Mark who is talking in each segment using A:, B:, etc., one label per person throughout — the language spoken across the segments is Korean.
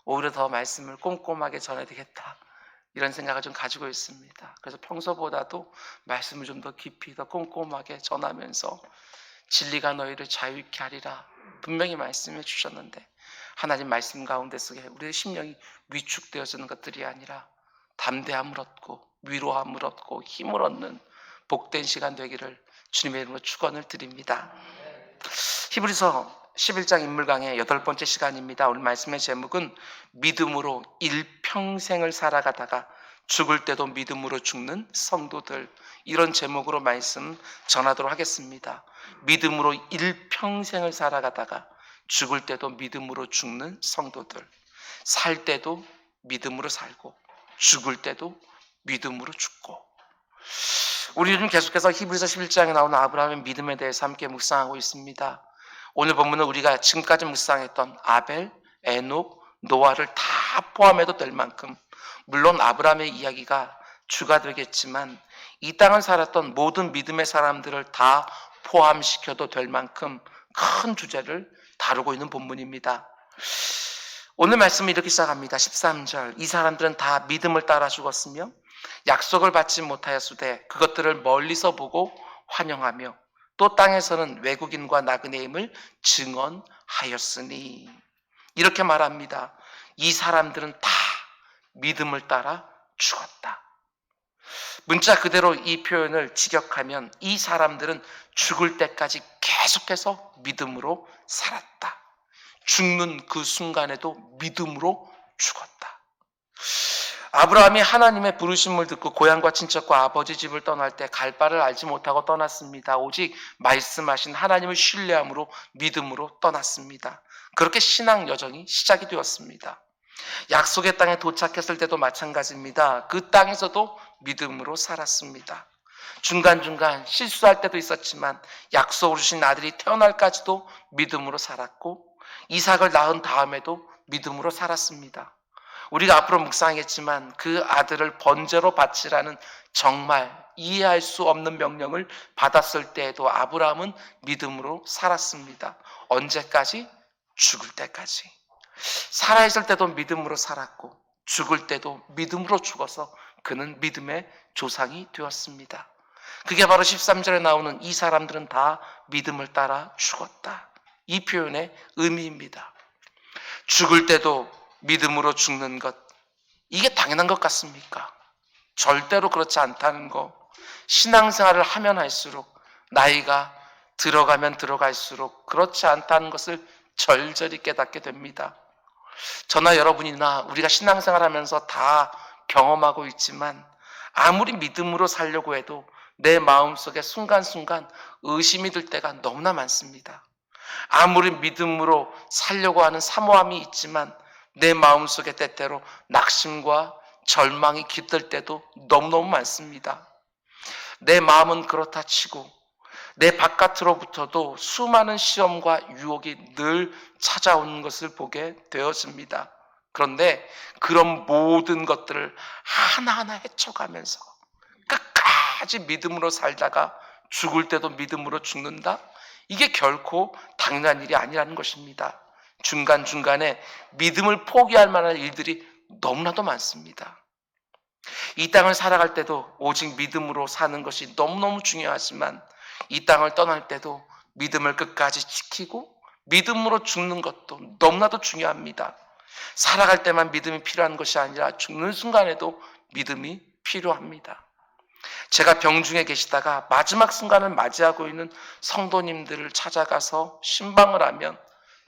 A: 오히려 더 말씀을 꼼꼼하게 전해야 되겠다, 이런 생각을 좀 가지고 있습니다. 그래서 평소보다도 말씀을 좀 더 깊이 더 꼼꼼하게 전하면서 진리가 너희를 자유케 하리라 분명히 말씀해 주셨는데, 하나님 말씀 가운데 속에 우리의 심령이 위축되어지는 것들이 아니라 담대함을 얻고 위로함을 얻고 힘을 얻는 복된 시간 되기를 주님의 이름으로 축원을 드립니다. 히브리서 11장 인물 강의 8번째 시간입니다. 오늘 말씀의 제목은 믿음으로 일평생을 살아가다가 죽을 때도 믿음으로 죽는 성도들, 이런 제목으로 말씀 전하도록 하겠습니다. 믿음으로 일평생을 살아가다가 죽을 때도 믿음으로 죽는 성도들, 살 때도 믿음으로 살고 죽을 때도 믿음으로 죽고. 우리는 계속해서 히브리서 11장에 나오는 아브라함의 믿음에 대해서 함께 묵상하고 있습니다. 오늘 본문은 우리가 지금까지 묵상했던 아벨, 에녹, 노아를 다 포함해도 될 만큼, 물론 아브라함의 이야기가 주가 되겠지만 이 땅을 살았던 모든 믿음의 사람들을 다 포함시켜도 될 만큼 큰 주제를 다루고 있는 본문입니다. 오늘 말씀은 이렇게 시작합니다. 13절, 이 사람들은 다 믿음을 따라 죽었으며 약속을 받지 못하였으되 그것들을 멀리서 보고 환영하며 또 땅에서는 외국인과 나그네임을 증언하였으니, 이렇게 말합니다. 이 사람들은 다 믿음을 따라 죽었다. 문자 그대로 이 표현을 직역하면 이 사람들은 죽을 때까지 계속해서 믿음으로 살았다. 죽는 그 순간에도 믿음으로 죽었다. 아브라함이 하나님의 부르심을 듣고 고향과 친척과 아버지 집을 떠날 때 갈 바를 알지 못하고 떠났습니다. 오직 말씀하신 하나님을 신뢰함으로 믿음으로 떠났습니다. 그렇게 신앙 여정이 시작이 되었습니다. 약속의 땅에 도착했을 때도 마찬가지입니다. 그 땅에서도 믿음으로 살았습니다. 중간중간 실수할 때도 있었지만 약속을 주신 아들이 태어날까지도 믿음으로 살았고, 이삭을 낳은 다음에도 믿음으로 살았습니다. 우리가 앞으로 묵상하겠지만 그 아들을 번제로 바치라는 정말 이해할 수 없는 명령을 받았을 때에도 아브라함은 믿음으로 살았습니다. 언제까지? 죽을 때까지. 살아있을 때도 믿음으로 살았고 죽을 때도 믿음으로 죽어서 그는 믿음의 조상이 되었습니다. 그게 바로 13절에 나오는 이 사람들은 다 믿음을 따라 죽었다, 이 표현의 의미입니다. 죽을 때도 믿음으로 죽는 것, 이게 당연한 것 같습니까? 절대로 그렇지 않다는 거, 신앙생활을 하면 할수록, 나이가 들어가면 들어갈수록 그렇지 않다는 것을 절절히 깨닫게 됩니다. 저나 여러분이나 우리가 신앙생활하면서 다 경험하고 있지만 아무리 믿음으로 살려고 해도 내 마음속에 순간순간 의심이 들 때가 너무나 많습니다. 아무리 믿음으로 살려고 하는 사모함이 있지만 내 마음속에 때때로 낙심과 절망이 깃들 때도 너무너무 많습니다. 내 마음은 그렇다 치고 내 바깥으로부터도 수많은 시험과 유혹이 늘 찾아오는 것을 보게 되었습니다. 그런데 그런 모든 것들을 하나하나 헤쳐가면서 끝까지 믿음으로 살다가 죽을 때도 믿음으로 죽는다? 이게 결코 당연한 일이 아니라는 것입니다. 중간중간에 믿음을 포기할 만한 일들이 너무나도 많습니다. 이 땅을 살아갈 때도 오직 믿음으로 사는 것이 너무너무 중요하지만 이 땅을 떠날 때도 믿음을 끝까지 지키고 믿음으로 죽는 것도 너무나도 중요합니다. 살아갈 때만 믿음이 필요한 것이 아니라 죽는 순간에도 믿음이 필요합니다. 제가 병중에 계시다가 마지막 순간을 맞이하고 있는 성도님들을 찾아가서 신방을 하면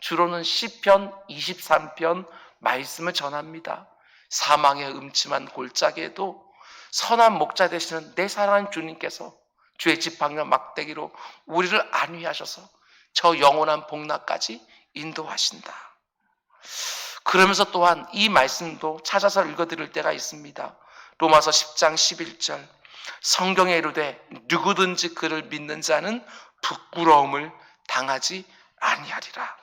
A: 주로는 시편 23편 말씀을 전합니다. 사망의 음침한 골짜기에도 선한 목자 되시는 내 사랑하는 주님께서 주의 지팡이와 막대기로 우리를 안위하셔서 저 영원한 복락까지 인도하신다. 그러면서 또한 이 말씀도 찾아서 읽어드릴 때가 있습니다. 로마서 10장 11절, 성경에 이르되 누구든지 그를 믿는 자는 부끄러움을 당하지 아니하리라.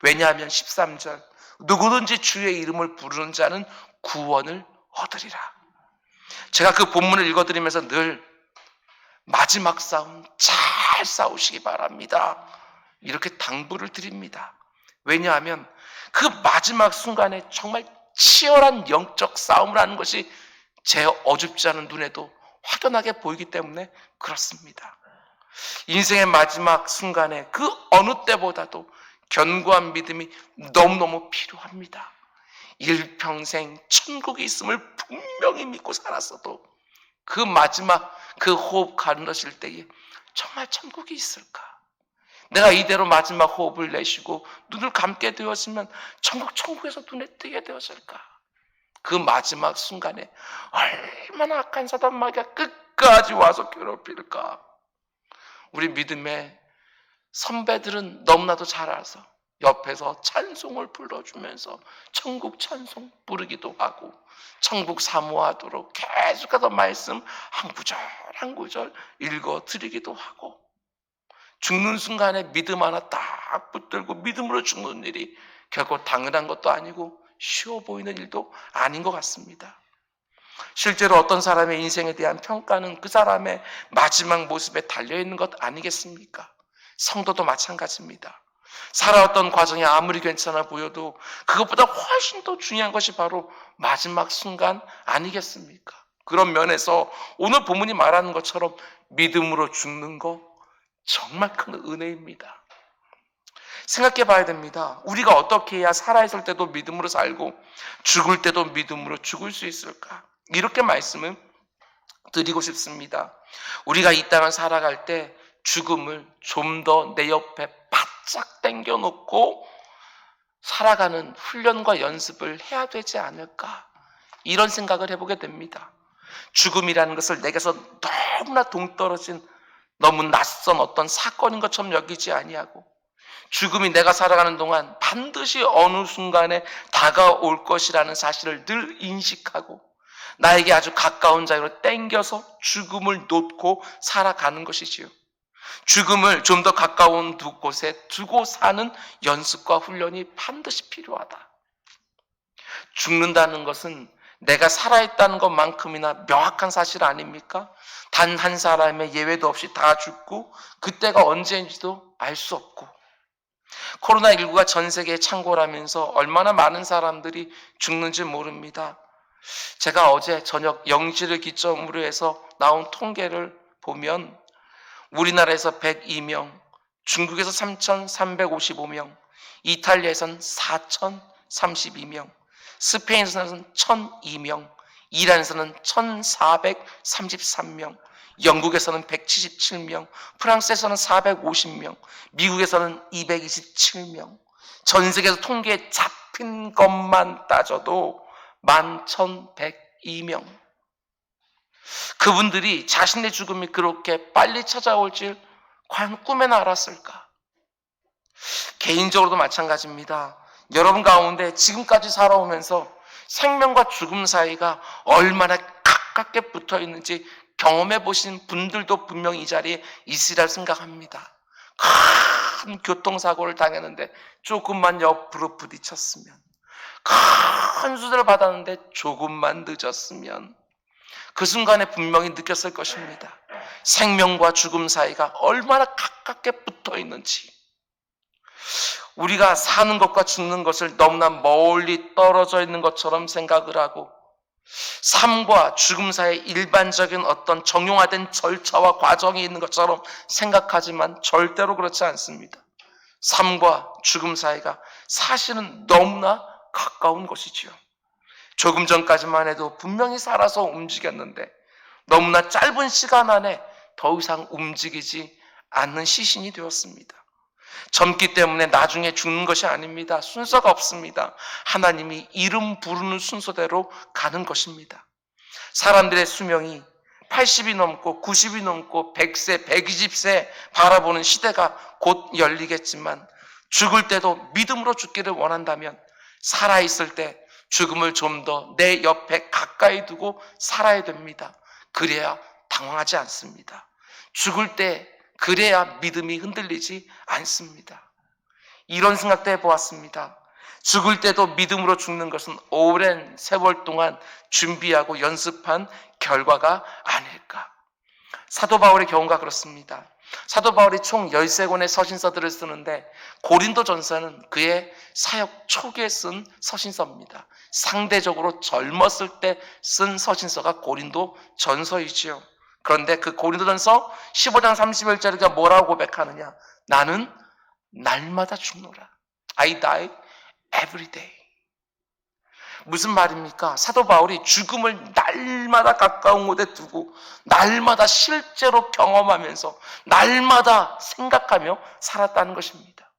A: 왜냐하면 13절, 누구든지 주의 이름을 부르는 자는 구원을 얻으리라. 제가 그 본문을 읽어드리면서 늘 마지막 싸움 잘 싸우시기 바랍니다, 이렇게 당부를 드립니다. 왜냐하면 그 마지막 순간에 정말 치열한 영적 싸움을 하는 것이 제 어줍지 않은 눈에도 확연하게 보이기 때문에 그렇습니다. 인생의 마지막 순간에 그 어느 때보다도 견고한 믿음이 너무너무 필요합니다. 일평생 천국이 있음을 분명히 믿고 살았어도 그 마지막 그 호흡 가르러질 때에 정말 천국이 있을까? 내가 이대로 마지막 호흡을 내쉬고 눈을 감게 되었으면 천국에서 눈에 뜨게 되었을까? 그 마지막 순간에 얼마나 악한 사단 마귀가 끝까지 와서 괴롭힐까? 우리 믿음의 선배들은 너무나도 잘 알아서 옆에서 찬송을 불러주면서 천국 찬송 부르기도 하고 천국 사모하도록 계속해서 말씀 한 구절 한 구절 읽어드리기도 하고, 죽는 순간에 믿음 하나 딱 붙들고 믿음으로 죽는 일이 결코 당연한 것도 아니고 쉬워 보이는 일도 아닌 것 같습니다. 실제로 어떤 사람의 인생에 대한 평가는 그 사람의 마지막 모습에 달려있는 것 아니겠습니까? 성도도 마찬가지입니다. 살아왔던 과정이 아무리 괜찮아 보여도 그것보다 훨씬 더 중요한 것이 바로 마지막 순간 아니겠습니까? 그런 면에서 오늘 본문이 말하는 것처럼 믿음으로 죽는 거 정말 큰 은혜입니다. 생각해 봐야 됩니다. 우리가 어떻게 해야 살아있을 때도 믿음으로 살고 죽을 때도 믿음으로 죽을 수 있을까? 이렇게 말씀을 드리고 싶습니다. 우리가 이 땅을 살아갈 때 죽음을 좀 더 내 옆에 바짝 당겨놓고 살아가는 훈련과 연습을 해야 되지 않을까? 이런 생각을 해보게 됩니다. 죽음이라는 것을 내게서 너무나 동떨어진 너무 낯선 어떤 사건인 것처럼 여기지 아니하고, 죽음이 내가 살아가는 동안 반드시 어느 순간에 다가올 것이라는 사실을 늘 인식하고 나에게 아주 가까운 자리로 땡겨서 죽음을 놓고 살아가는 것이지요. 죽음을 좀 더 가까운 곳에 두고 사는 연습과 훈련이 반드시 필요하다. 죽는다는 것은 내가 살아있다는 것만큼이나 명확한 사실 아닙니까? 단 한 사람의 예외도 없이 다 죽고 그때가 언제인지도 알 수 없고, 코로나19가 전 세계에 창궐하면서 얼마나 많은 사람들이 죽는지 모릅니다. 제가 어제 저녁 0시를 기점으로 해서 나온 통계를 보면 우리나라에서 102명, 중국에서 3,355명, 이탈리아에서는 4,032명, 스페인에서는 1,002명, 이란에서는 1,433명, 영국에서는 177명, 프랑스에서는 450명, 미국에서는 227명, 전 세계에서 통계에 잡힌 것만 따져도 11,102명. 그분들이 자신의 죽음이 그렇게 빨리 찾아올 줄 과연 꿈에나 알았을까? 개인적으로도 마찬가지입니다. 여러분 가운데 지금까지 살아오면서 생명과 죽음 사이가 얼마나 가깝게 붙어 있는지 경험해 보신 분들도 분명히 이 자리에 있으리라 생각합니다. 큰 교통사고를 당했는데 조금만 옆으로 부딪혔으면, 큰 수술을 받았는데 조금만 늦었으면 그 순간에 분명히 느꼈을 것입니다. 생명과 죽음 사이가 얼마나 가깝게 붙어 있는지. 우리가 사는 것과 죽는 것을 너무나 멀리 떨어져 있는 것처럼 생각을 하고 삶과 죽음 사이에 일반적인 어떤 정형화된 절차와 과정이 있는 것처럼 생각하지만 절대로 그렇지 않습니다. 삶과 죽음 사이가 사실은 너무나 가까운 것이지요. 조금 전까지만 해도 분명히 살아서 움직였는데 너무나 짧은 시간 안에 더 이상 움직이지 않는 시신이 되었습니다. 젊기 때문에 나중에 죽는 것이 아닙니다. 순서가 없습니다. 하나님이 이름 부르는 순서대로 가는 것입니다. 사람들의 수명이 80이 넘고 90이 넘고 100세, 120세 바라보는 시대가 곧 열리겠지만 죽을 때도 믿음으로 죽기를 원한다면 살아있을 때 죽음을 좀 더 내 옆에 가까이 두고 살아야 됩니다. 그래야 당황하지 않습니다. 죽을 때 그래야 믿음이 흔들리지 않습니다. 이런 생각도 해보았습니다. 죽을 때도 믿음으로 죽는 것은 오랜 세월 동안 준비하고 연습한 결과가 아닐까. 사도 바울의 경우가 그렇습니다. 사도 바울이 총 13권의 서신서들을 쓰는데 고린도전서는 그의 사역 초기에 쓴 서신서입니다. 상대적으로 젊었을 때 쓴 서신서가 고린도전서이지요. 그런데 그 고린도전서 15장 31절에 뭐라고 고백하느냐? 나는 날마다 죽노라. I die every day. 무슨 말입니까? 사도 바울이 죽음을 날마다 가까운 곳에 두고 날마다 실제로 경험하면서 날마다 생각하며 살았다는 것입니다.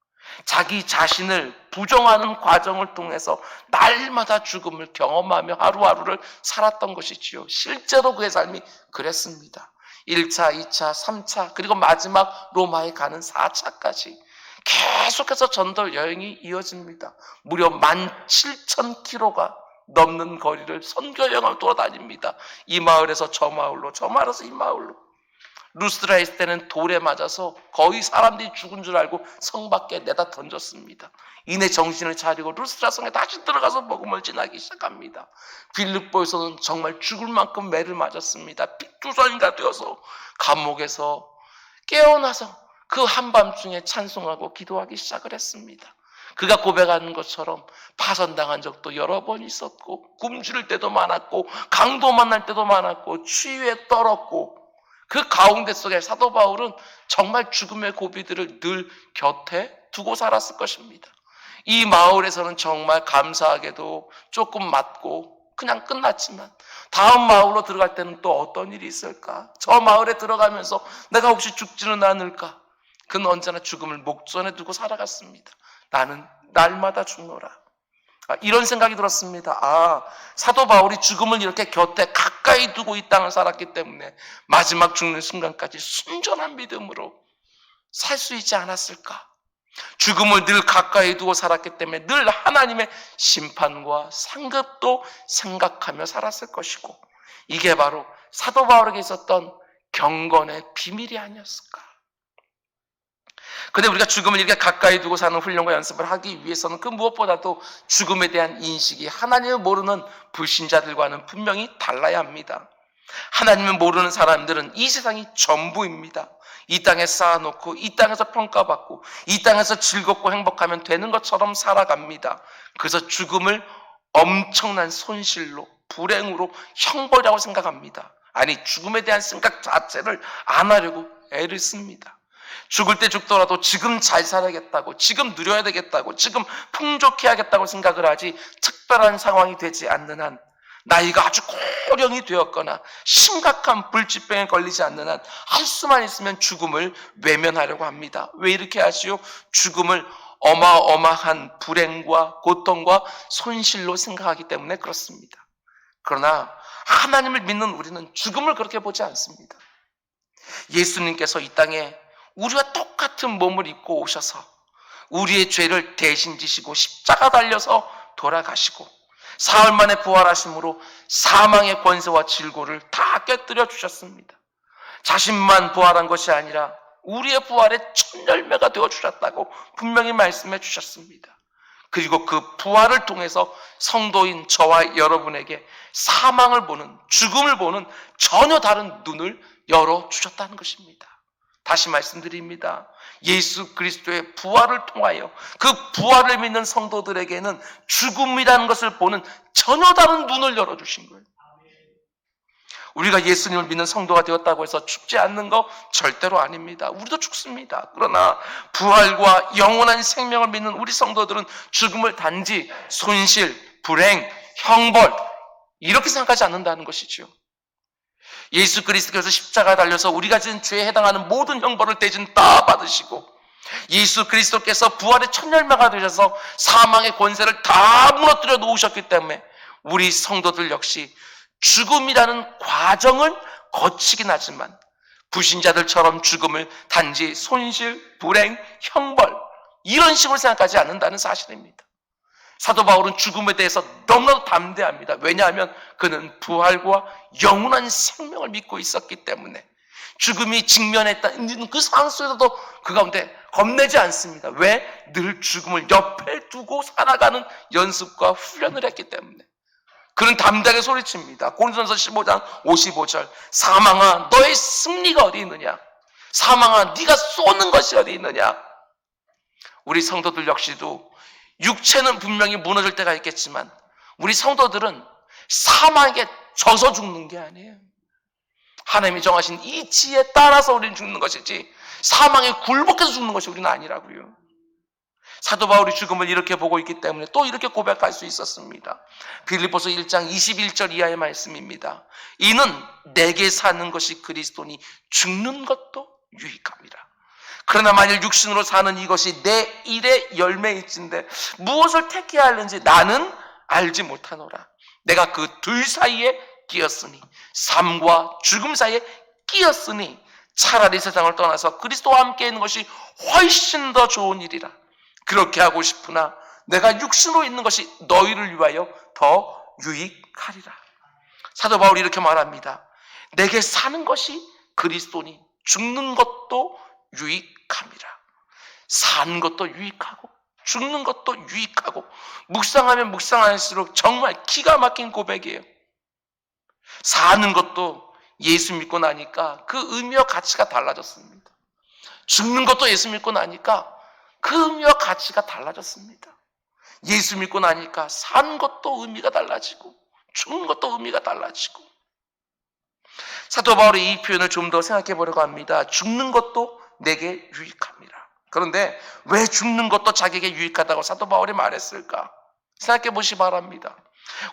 A: 자기 자신을 부정하는 과정을 통해서 날마다 죽음을 경험하며 하루하루를 살았던 것이지요. 실제로 그의 삶이 그랬습니다. 1차, 2차, 3차 그리고 마지막 로마에 가는 4차까지 계속해서 전도 여행이 이어집니다. 무려 17,000km가 넘는 거리를 선교 여행을 돌아다닙니다. 이 마을에서 저 마을로, 저 마을에서 이 마을로. 루스드라에 있을 때는 돌에 맞아서 거의 사람들이 죽은 줄 알고 성 밖에 내다 던졌습니다. 이내 정신을 차리고 루스드라 성에 다시 들어가서 복음을 전하기 시작합니다. 빌립보에서는 정말 죽을 만큼 매를 맞았습니다. 핏두성이가 되어서 감옥에서 깨어나서 그 한밤중에 찬송하고 기도하기 시작을 했습니다. 그가 고백하는 것처럼 파선당한 적도 여러 번 있었고 굶주릴 때도 많았고 강도 만날 때도 많았고 추위에 떨었고 그 가운데 속에 사도 바울은 정말 죽음의 고비들을 늘 곁에 두고 살았을 것입니다. 이 마을에서는 정말 감사하게도 조금 맞고 그냥 끝났지만 다음 마을로 들어갈 때는 또 어떤 일이 있을까? 저 마을에 들어가면서 내가 혹시 죽지는 않을까? 그는 언제나 죽음을 목전에 두고 살아갔습니다. 나는 날마다 죽노라. 이런 생각이 들었습니다. 사도 바울이 죽음을 이렇게 곁에 가까이 두고 이 땅을 살았기 때문에 마지막 죽는 순간까지 순전한 믿음으로 살 수 있지 않았을까? 죽음을 늘 가까이 두고 살았기 때문에 늘 하나님의 심판과 상급도 생각하며 살았을 것이고 이게 바로 사도 바울에게 있었던 경건의 비밀이 아니었을까? 근데 우리가 죽음을 이렇게 가까이 두고 사는 훈련과 연습을 하기 위해서는 그 무엇보다도 죽음에 대한 인식이 하나님을 모르는 불신자들과는 분명히 달라야 합니다. 하나님을 모르는 사람들은 이 세상이 전부입니다. 이 땅에 쌓아놓고 이 땅에서 평가받고 이 땅에서 즐겁고 행복하면 되는 것처럼 살아갑니다. 그래서 죽음을 엄청난 손실로 불행으로 형벌이라고 생각합니다. 아니 죽음에 대한 생각 자체를 안 하려고 애를 씁니다. 죽을 때 죽더라도 지금 잘 살아야겠다고 지금 누려야 되겠다고 지금 풍족해야겠다고 생각을 하지 특별한 상황이 되지 않는 한 나이가 아주 고령이 되었거나 심각한 불치병에 걸리지 않는 한 할 수만 있으면 죽음을 외면하려고 합니다. 왜 이렇게 하지요? 죽음을 어마어마한 불행과 고통과 손실로 생각하기 때문에 그렇습니다. 그러나 하나님을 믿는 우리는 죽음을 그렇게 보지 않습니다. 예수님께서 이 땅에 우리와 똑같은 몸을 입고 오셔서 우리의 죄를 대신 지시고 십자가 달려서 돌아가시고 사흘 만에 부활하심으로 사망의 권세와 질고를 다 깨뜨려 주셨습니다. 자신만 부활한 것이 아니라 우리의 부활의 첫 열매가 되어 주셨다고 분명히 말씀해 주셨습니다. 그리고 그 부활을 통해서 성도인 저와 여러분에게 사망을 보는 죽음을 보는 전혀 다른 눈을 열어 주셨다는 것입니다. 다시 말씀드립니다. 예수 그리스도의 부활을 통하여 그 부활을 믿는 성도들에게는 죽음이라는 것을 보는 전혀 다른 눈을 열어주신 거예요. 우리가 예수님을 믿는 성도가 되었다고 해서 죽지 않는 거 절대로 아닙니다. 우리도 죽습니다. 그러나 부활과 영원한 생명을 믿는 우리 성도들은 죽음을 단지 손실, 불행, 형벌 이렇게 생각하지 않는다는 것이죠. 예수 그리스도께서 십자가에 달려서 우리가 지은 죄에 해당하는 모든 형벌을 대신 다 받으시고 예수 그리스도께서 부활의 첫 열매가 되셔서 사망의 권세를 다 무너뜨려 놓으셨기 때문에 우리 성도들 역시 죽음이라는 과정을 거치긴 하지만 불신자들처럼 죽음을 단지 손실, 불행, 형벌 이런 식으로 생각하지 않는다는 사실입니다. 사도 바울은 죽음에 대해서 너무나도 담대합니다. 왜냐하면 그는 부활과 영원한 생명을 믿고 있었기 때문에 죽음이 직면했다는 그 상황 속에서도 그 가운데 겁내지 않습니다. 왜? 늘 죽음을 옆에 두고 살아가는 연습과 훈련을 했기 때문에 그는 담대하게 소리칩니다. 고린도전서 15장 55절 사망아 너의 승리가 어디 있느냐? 사망아, 네가 쏘는 것이 어디 있느냐? 우리 성도들 역시도 육체는 분명히 무너질 때가 있겠지만 우리 성도들은 사망에 져서 죽는 게 아니에요. 하나님이 정하신 이 지에 따라서 우리는 죽는 것이지 사망에 굴복해서 죽는 것이 우리는 아니라고요. 사도 바울이 죽음을 이렇게 보고 있기 때문에 또 이렇게 고백할 수 있었습니다. 빌립보서 1장 21절 이하의 말씀입니다. 이는 내게 사는 것이 그리스도니 죽는 것도 유익합니다. 그러나 만일 육신으로 사는 이것이 내 일의 열매일진데 무엇을 택해야 하는지 나는 알지 못하노라. 내가 그 둘 사이에 끼었으니 삶과 죽음 사이에 끼었으니 차라리 세상을 떠나서 그리스도와 함께 있는 것이 훨씬 더 좋은 일이라. 그렇게 하고 싶으나 내가 육신으로 있는 것이 너희를 위하여 더 유익하리라. 사도 바울이 이렇게 말합니다. 내게 사는 것이 그리스도니 죽는 것도 유익함이라. 사는 것도 유익하고 죽는 것도 유익하고 묵상하면 묵상할수록 정말 기가 막힌 고백이에요. 사는 것도 예수 믿고 나니까 그 의미와 가치가 달라졌습니다. 죽는 것도 예수 믿고 나니까 그 의미와 가치가 달라졌습니다. 예수 믿고 나니까 사는 것도 의미가 달라지고 죽는 것도 의미가 달라지고. 사도 바울이 이 표현을 좀 더 생각해 보려고 합니다. 죽는 것도 내게 유익합니다. 그런데 왜 죽는 것도 자기에게 유익하다고 사도 바울이 말했을까? 생각해 보시기 바랍니다.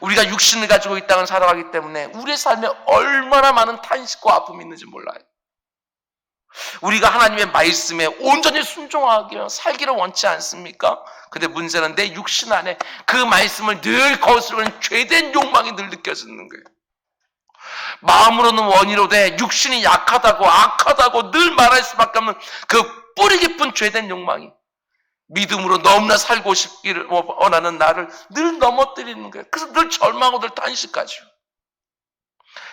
A: 우리가 육신을 가지고 이 땅을 살아가기 때문에 우리의 삶에 얼마나 많은 탄식과 아픔이 있는지 몰라요. 우리가 하나님의 말씀에 온전히 순종하게 살기를 원치 않습니까? 근데 문제는 내 육신 안에 그 말씀을 늘 거스르는 죄된 욕망이 늘 느껴지는 거예요. 마음으로는 원이로되 육신이 약하다고 악하다고 늘 말할 수밖에 없는 그 뿌리 깊은 죄된 욕망이 믿음으로 너무나 살고 싶기를 원하는 나를 늘 넘어뜨리는 거예요. 그래서 늘 절망하고 늘 탄식하죠.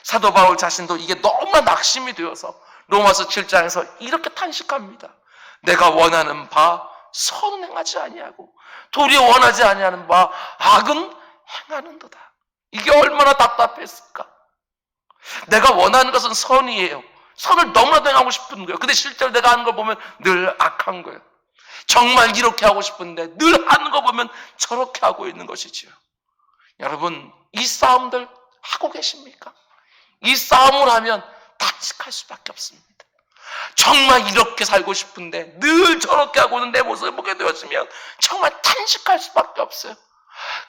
A: 사도 바울 자신도 이게 너무나 낙심이 되어서 로마서 7장에서 이렇게 탄식합니다. 내가 원하는 바 선은 행하지 아니하고 도리어 원하지 아니하는 바 악은 행하는도다. 이게 얼마나 답답했을까. 내가 원하는 것은 선이에요. 선을 너무나도 행하고 싶은 거예요. 근데 실제로 내가 하는 걸 보면 늘 악한 거예요. 정말 이렇게 하고 싶은데 늘 하는 거 보면 저렇게 하고 있는 것이지요. 여러분, 이 싸움들 하고 계십니까? 이 싸움을 하면 탄식할 수밖에 없습니다. 정말 이렇게 살고 싶은데 늘 저렇게 하고 있는 내 모습을 보게 되었으면 정말 탄식할 수밖에 없어요.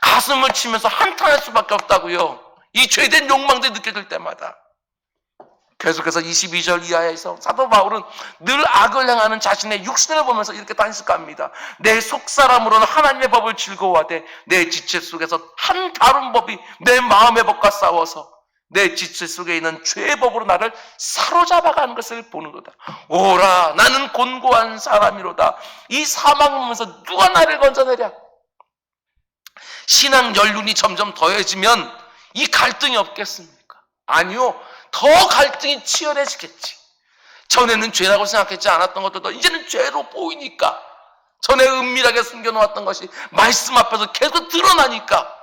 A: 가슴을 치면서 한탄할 수밖에 없다고요. 이 죄된 욕망들이 느껴질 때마다. 계속해서 22절 이하에서 사도 바울은 늘 악을 행하는 자신의 육신을 보면서 이렇게 탄식합니다. 내 속사람으로는 하나님의 법을 즐거워하되 내 지체 속에서 한 다른 법이 내 마음의 법과 싸워서 내 지체 속에 있는 죄의 법으로 나를 사로잡아가는 것을 보는도다. 오라, 나는 곤고한 사람이로다. 이 사망을 보면서 누가 나를 건져내랴. 신앙 연륜이 점점 더해지면 이 갈등이 없겠습니까? 아니요, 더 갈등이 치열해지겠지. 전에는 죄라고 생각했지 않았던 것들도 이제는 죄로 보이니까, 전에 은밀하게 숨겨놓았던 것이 말씀 앞에서 계속 드러나니까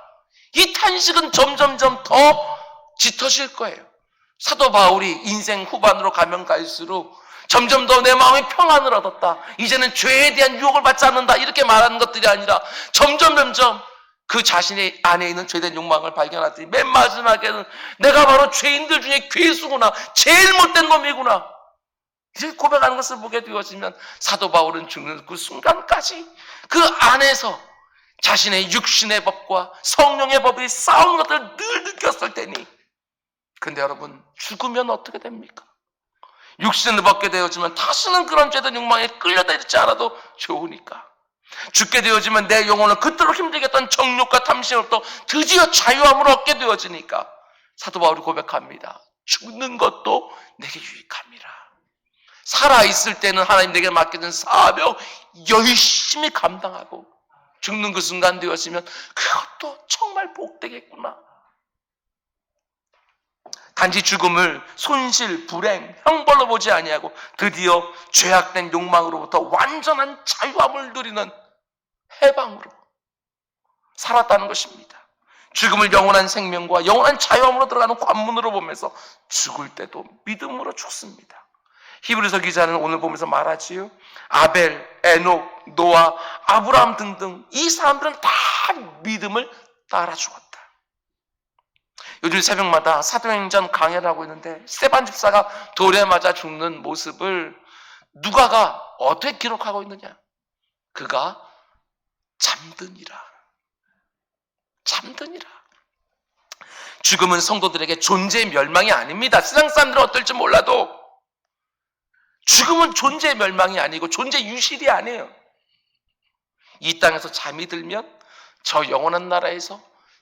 A: 이 탄식은 점점점 더 짙어질 거예요. 사도 바울이 인생 후반으로 가면 갈수록 점점 더 내 마음이 평안을 얻었다, 이제는 죄에 대한 유혹을 받지 않는다, 이렇게 말하는 것들이 아니라 점점 그 자신의 안에 있는 죄된 욕망을 발견하더니 맨 마지막에는 내가 바로 죄인들 중에 괴수구나, 제일 못된 놈이구나, 이제 고백하는 것을 보게 되어지면 사도 바울은 죽는 그 순간까지 그 안에서 자신의 육신의 법과 성령의 법이 싸우는 것들을 늘 느꼈을 테니. 근데 여러분, 죽으면 어떻게 됩니까? 육신을 벗게 되어지면 다시는 그런 죄된 욕망에 끌려다니지 않아도 좋으니까. 죽게 되어지면 내 영혼을 그토록 힘들게 했던 정욕과 탐심으로부터 드디어 자유함을 얻게 되어지니까 사도 바울이 고백합니다. 죽는 것도 내게 유익함이라. 살아있을 때는 하나님 내게 맡겨진 사명 열심히 감당하고 죽는 그 순간 되어지면 그것도 정말 복되겠구나. 단지 죽음을 손실, 불행, 형벌로 보지 아니하고 드디어 죄악된 욕망으로부터 완전한 자유함을 누리는 해방으로 살았다는 것입니다. 죽음을 영원한 생명과 영원한 자유함으로 들어가는 관문으로 보면서 죽을 때도 믿음으로 죽습니다. 히브리서 기자는 오늘 보면서 말하지요. 아벨, 에녹, 노아, 아브라함 등등 이 사람들은 다 믿음을 따라 죽었다. 요즘 새벽마다 사도행전 강해를 하고 있는데 스데반 집사가 돌에 맞아 죽는 모습을 누가가 어떻게 기록하고 있느냐? 그가 잠드니라. 잠드니라. 죽음은 성도들에게 존재의 멸망이 아닙니다. 세상 사람들은 어떨지 몰라도 죽음은 존재의 멸망이 아니고 존재 유실이 아니에요. 이 땅에서 잠이 들면 저 영원한 나라에서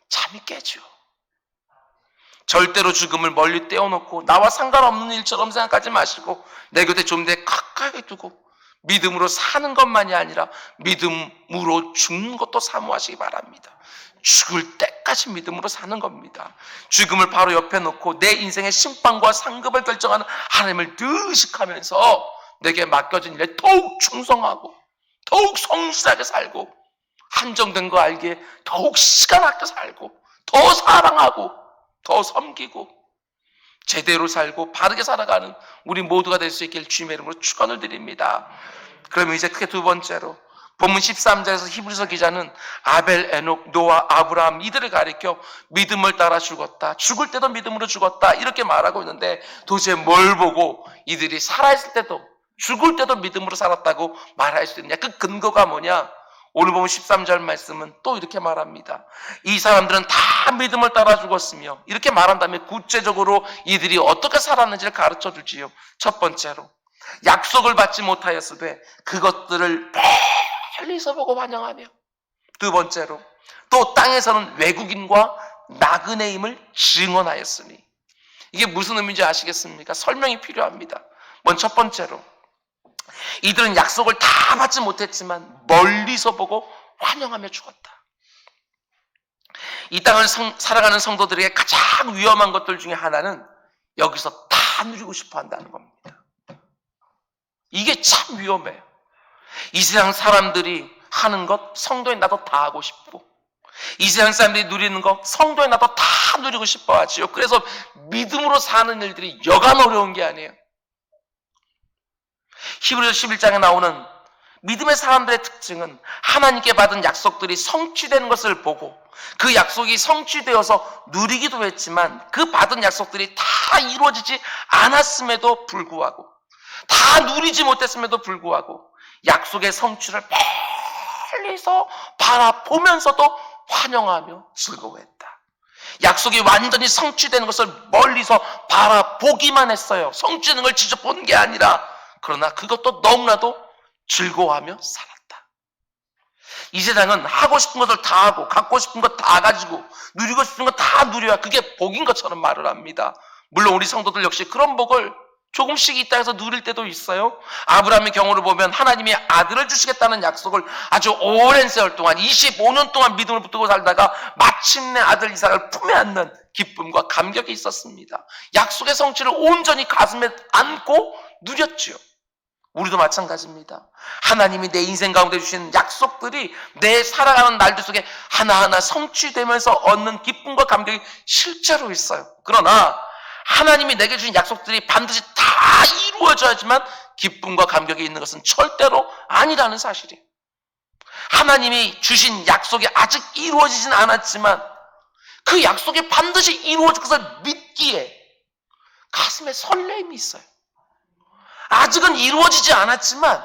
A: 잠이 깨죠. 절대로 죽음을 멀리 떼어놓고 나와 상관없는 일처럼 생각하지 마시고 내 곁에 좀 더 가까이 두고 믿음으로 사는 것만이 아니라 믿음으로 죽는 것도 사모하시기 바랍니다. 죽을 때까지 믿음으로 사는 겁니다. 죽음을 바로 옆에 놓고 내 인생의 심판과 상급을 결정하는 하나님을 늘 의식하면서 내게 맡겨진 일에 더욱 충성하고 더욱 성실하게 살고 한정된 거 알기에 더욱 시간 아껴 살고 더 사랑하고 더 섬기고 제대로 살고 바르게 살아가는 우리 모두가 될 수 있길 주님의 이름으로 축원을 드립니다. 그러면 이제 크게 두 번째로 본문 13절에서 히브리서 기자는 아벨, 에녹, 노아, 아브라함 이들을 가리켜 믿음을 따라 죽었다. 죽을 때도 믿음으로 죽었다. 이렇게 말하고 있는데 도대체 뭘 보고 이들이 살아있을 때도 죽을 때도 믿음으로 살았다고 말할 수 있느냐? 그 근거가 뭐냐? 오늘 보면 13절 말씀은 또 이렇게 말합니다. 이 사람들은 다 믿음을 따라 죽었으며 이렇게 말한 다음에 구체적으로 이들이 어떻게 살았는지를 가르쳐 주지요. 첫 번째로 약속을 받지 못하였으되 그것들을 멀리서 보고 환영하며, 두 번째로 또 땅에서는 외국인과 나그네임을 증언하였으니. 이게 무슨 의미인지 아시겠습니까? 설명이 필요합니다. 먼저 첫 번째로 이들은 약속을 다 받지 못했지만 멀리서 보고 환영하며 죽었다. 이 땅을 살아가는 성도들에게 가장 위험한 것들 중에 하나는 여기서 다 누리고 싶어 한다는 겁니다. 이게 참 위험해요. 이 세상 사람들이 하는 것 성도에 나도 다 하고 싶고, 이 세상 사람들이 누리는 것 성도에 나도 다 누리고 싶어 하지요. 그래서 믿음으로 사는 일들이 여간 어려운 게 아니에요. 히브리서 11장에 나오는 믿음의 사람들의 특징은 하나님께 받은 약속들이 성취되는 것을 보고 그 약속이 성취되어서 누리기도 했지만 그 받은 약속들이 다 이루어지지 않았음에도 불구하고, 다 누리지 못했음에도 불구하고 약속의 성취를 멀리서 바라보면서도 환영하며 즐거워했다. 약속이 완전히 성취되는 것을 멀리서 바라보기만 했어요. 성취되는 걸 직접 본 게 아니라. 그러나 그것도 너무나도 즐거워하며 살았다. 이 세상은 하고 싶은 것을 다 하고 갖고 싶은 것 다 가지고 누리고 싶은 것 다 누려야 그게 복인 것처럼 말을 합니다. 물론 우리 성도들 역시 그런 복을 조금씩 이 땅에서 누릴 때도 있어요. 아브라함의 경우를 보면 하나님이 아들을 주시겠다는 약속을 아주 오랜 세월 동안 25년 동안 믿음을 붙들고 살다가 마침내 아들 이삭을 품에 안는 기쁨과 감격이 있었습니다. 약속의 성취를 온전히 가슴에 안고 누렸지요. 우리도 마찬가지입니다. 하나님이 내 인생 가운데 주신 약속들이 내 살아가는 날들 속에 하나하나 성취되면서 얻는 기쁨과 감격이 실제로 있어요. 그러나 하나님이 내게 주신 약속들이 반드시 다 이루어져야지만 기쁨과 감격이 있는 것은 절대로 아니라는 사실이에요. 하나님이 주신 약속이 아직 이루어지진 않았지만 그 약속이 반드시 이루어질 것을 믿기에 가슴에 설렘이 있어요. 아직은 이루어지지 않았지만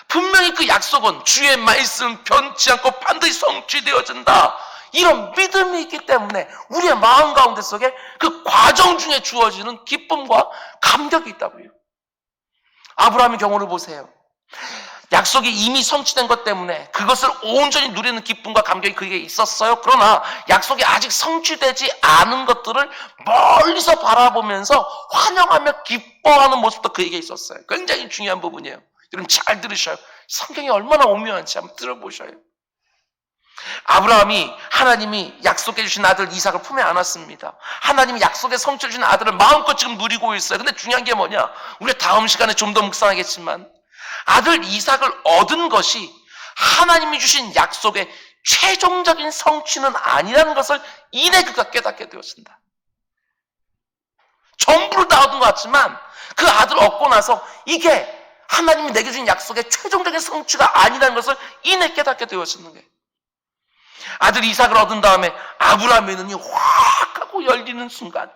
A: 분명히 그 약속은 주의 말씀 변치 않고 반드시 성취되어진다. 이런 믿음이 있기 때문에 우리의 마음 가운데 속에 그 과정 중에 주어지는 기쁨과 감격이 있다고요. 아브라함의 경우를 보세요. 약속이 이미 성취된 것 때문에 그것을 온전히 누리는 기쁨과 감격이 그게 있었어요. 그러나 약속이 아직 성취되지 않은 것들을 멀리서 바라보면서 환영하며 기뻐하는 모습도 그에게 있었어요. 굉장히 중요한 부분이에요. 여러분 잘 들으셔요. 성경이 얼마나 오묘한지 한번 들어보셔요. 아브라함이 하나님이 약속해 주신 아들 이삭을 품에 안았습니다. 하나님이 약속의 성취를 주신 아들을 마음껏 지금 누리고 있어요. 근데 중요한 게 뭐냐? 우리 다음 시간에 좀 더 묵상하겠지만 아들 이삭을 얻은 것이 하나님이 주신 약속의 최종적인 성취는 아니라는 것을 이내 그가 깨닫게 되었습니다. 전부를 다 얻은 것 같지만 그 아들을 얻고 나서 이게 하나님이 내게 주신 약속의 최종적인 성취가 아니라는 것을 이내 깨닫게 되었었는 거예요. 아들 이삭을 얻은 다음에 아브라함의 눈이 확 하고 열리는 순간,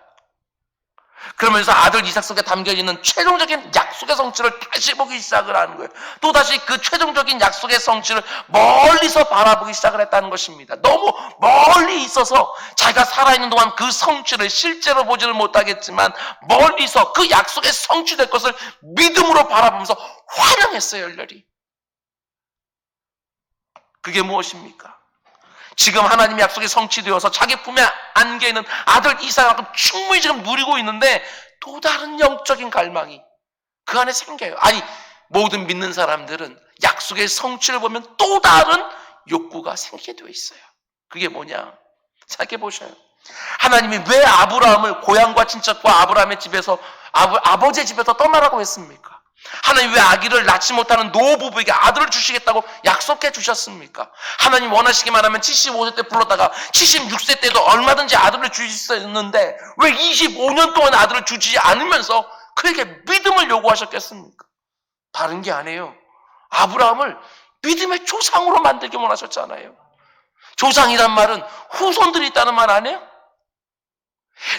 A: 그러면서 아들 이삭 속에 담겨있는 최종적인 약속의 성취를 다시 보기 시작을 하는 거예요. 또다시 그 최종적인 약속의 성취를 멀리서 바라보기 시작을 했다는 것입니다. 너무 멀리 있어서 자기가 살아있는 동안 그 성취를 실제로 보지를 못하겠지만 멀리서 그 약속의 성취될 것을 믿음으로 바라보면서 환영했어요, 열렬히. 그게 무엇입니까? 지금 하나님의 약속이 성취되어서 자기 품에 안겨 있는 아들 이삭을 충분히 지금 누리고 있는데 또 다른 영적인 갈망이 그 안에 생겨요. 아니, 모든 믿는 사람들은 약속의 성취를 보면 또 다른 욕구가 생기게 되어 있어요. 그게 뭐냐? 생각해 보셔요. 하나님이 왜 아브라함을 고향과 친척과 아브라함의 집에서 아버지의 집에서 떠나라고 했습니까? 하나님 왜 아기를 낳지 못하는 노부부에게 아들을 주시겠다고 약속해 주셨습니까? 하나님 원하시기만 하면 75세 때 불렀다가 76세 때도 얼마든지 아들을 주실 수 있는데 왜 25년 동안 아들을 주지 않으면서 그에게 믿음을 요구하셨겠습니까? 다른 게 아니에요. 아브라함을 믿음의 조상으로 만들기 원하셨잖아요. 조상이란 말은 후손들이 있다는 말 아니에요?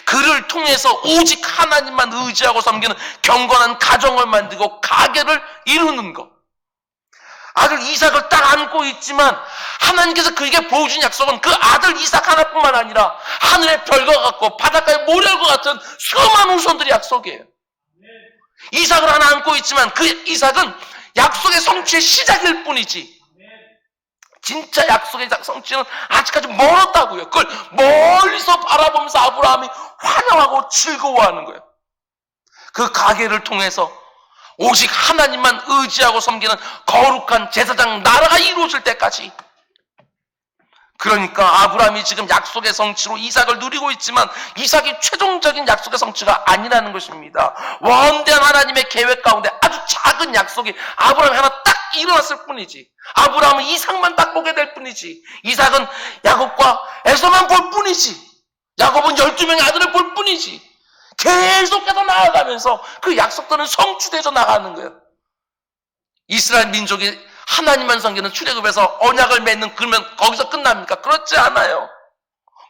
A: 그를 통해서 오직 하나님만 의지하고 섬기는 경건한 가정을 만들고 가계를 이루는 것. 아들 이삭을 딱 안고 있지만 하나님께서 그에게 보여준 약속은 그 아들 이삭 하나뿐만 아니라 하늘의 별과 같고 바닷가의 모래와 같은 수많은 후손들의 약속이에요. 이삭을 하나 안고 있지만 그 이삭은 약속의 성취의 시작일 뿐이지 진짜 약속의 성취는 아직까지 멀었다고요. 그걸 멀리서 바라보면서 아브라함이 환영하고 즐거워하는 거예요. 그 가계를 통해서 오직 하나님만 의지하고 섬기는 거룩한 제사장 나라가 이루어질 때까지. 그러니까 아브라함이 지금 약속의 성취로 이삭을 누리고 있지만 이삭이 최종적인 약속의 성취가 아니라는 것입니다. 원대한 하나님의 계획 가운데 아주 작은 약속이 아브라함이 하나 딱 일어났을 뿐이지. 아브라함은 이삭만 딱 보게 될 뿐이지. 이삭은 야곱과 에서만 볼 뿐이지. 야곱은 12명의 아들을 볼 뿐이지. 계속해서 나아가면서 그 약속들은 성취돼서 나가는 거예요. 이스라엘 민족이 하나님만 섬기는 출애굽에서 언약을 맺는 그러면 거기서 끝납니까? 그렇지 않아요.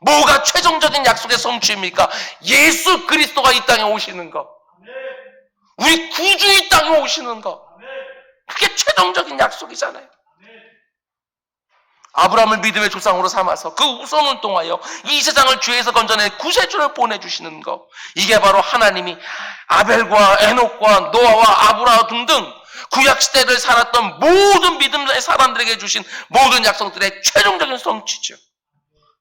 A: 뭐가 최종적인 약속의 성취입니까? 예수 그리스도가 이 땅에 오시는 것. 우리 구주 이 땅에 오시는 것. 그게 최종적인 약속이잖아요. 아브라함을 믿음의 조상으로 삼아서 그 후손을 통하여 이 세상을 죄에서 건져내 구세주를 보내주시는 것. 이게 바로 하나님이 아벨과 에녹과 노아와 아브라함 등등 구약시대를 살았던 모든 믿음의 사람들에게 주신 모든 약속들의 최종적인 성취죠.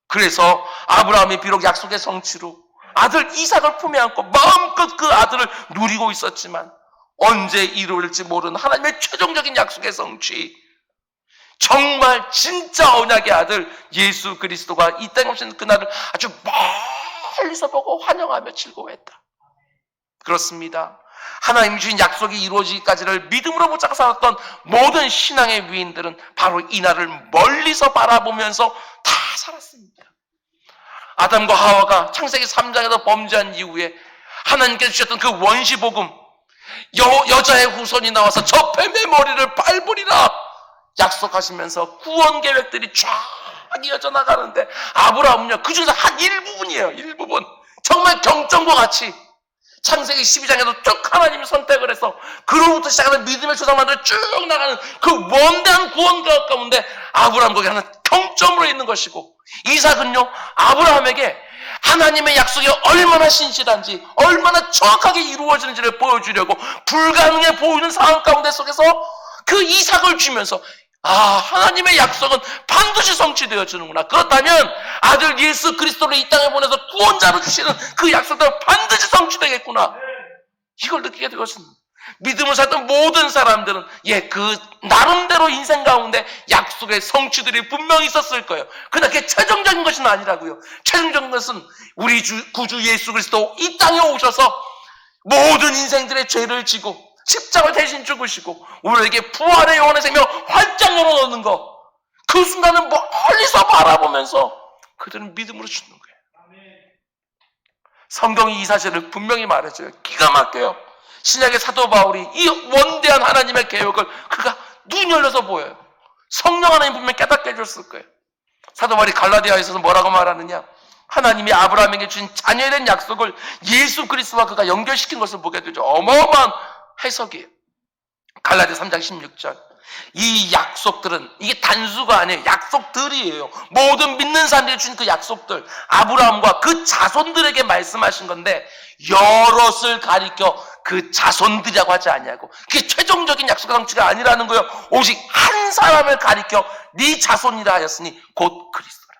A: 그래서 아브라함이 비록 약속의 성취로 아들 이삭을 품에 안고 마음껏 그 아들을 누리고 있었지만 언제 이루어질지 모르는 하나님의 최종적인 약속의 성취, 정말 진짜 언약의 아들 예수 그리스도가 이 땅에 오신 그날을 아주 멀리서 보고 환영하며 즐거워했다. 그렇습니다. 하나님이 주신 약속이 이루어지기까지를 믿음으로 붙잡고 살았던 모든 신앙의 위인들은 바로 이 날을 멀리서 바라보면서 다 살았습니다. 아담과 하와가 창세기 3장에서 범죄한 이후에 하나님께서 주셨던 그 원시복음, 여자의 후손이 나와서 저 뱀의 머리를 밟으리라 약속하시면서 구원 계획들이 쫙 이어져 나가는데 아브라함은요 그 중에서 한 일부분이에요. 일부분. 정말 경전과 같이 창세기 12장에도 쭉 하나님이 선택을 해서 그로부터 시작하는 믿음의 조상만들 쭉 나가는 그 원대한 구원 계획 가운데 아브라함 거기 하나 경점으로 있는 것이고, 이삭은요 아브라함에게 하나님의 약속이 얼마나 신실한지 얼마나 정확하게 이루어지는지를 보여주려고 불가능해 보이는 상황 가운데 속에서 그 이삭을 주면서 하나님의 약속은 반드시 성취되어지는구나. 그렇다면 아들 예수 그리스도를 이 땅에 보내서 구원자로 주시는 그 약속은 반드시 성취되겠구나. 이걸 느끼게 되었습니다. 믿음을 살던 모든 사람들은 그 나름대로 인생 가운데 약속의 성취들이 분명히 있었을 거예요. 그러나 그게 최종적인 것은 아니라고요. 최종적인 것은 우리 구주 예수 그리스도 이 땅에 오셔서 모든 인생들의 죄를 지고 십자가를 대신 죽으시고 우리에게 부활의 영원의 생명 활짝 열어놓는 것, 그 순간은 멀리서 바라보면서 그들은 믿음으로 죽는 거예요. 성경이 이 사실을 분명히 말해줘요. 기가 막혀요. 신약의 사도 바울이 이 원대한 하나님의 계획을 그가 눈 열려서 보여요. 성령 하나님 분명히 깨닫게 해줬을 거예요. 사도 바울이 갈라디아에서 뭐라고 말하느냐? 하나님이 아브라함에게 주신 자녀에 대한 약속을 예수 그리스도와 그가 연결시킨 것을 보게 되죠. 어마어마한 해석이에요. 갈라디아 3장 16절. 이 약속들은 이게 단수가 아니에요. 약속들이에요. 모든 믿는 사람들이 주신 그 약속들, 아브라함과 그 자손들에게 말씀하신 건데 여럿을 가리켜 그 자손들이라고 하지 않냐고. 그게 최종적인 약속의 성취가 아니라는 거예요. 오직 한 사람을 가리켜 네 자손이라 하였으니 곧 그리스도라.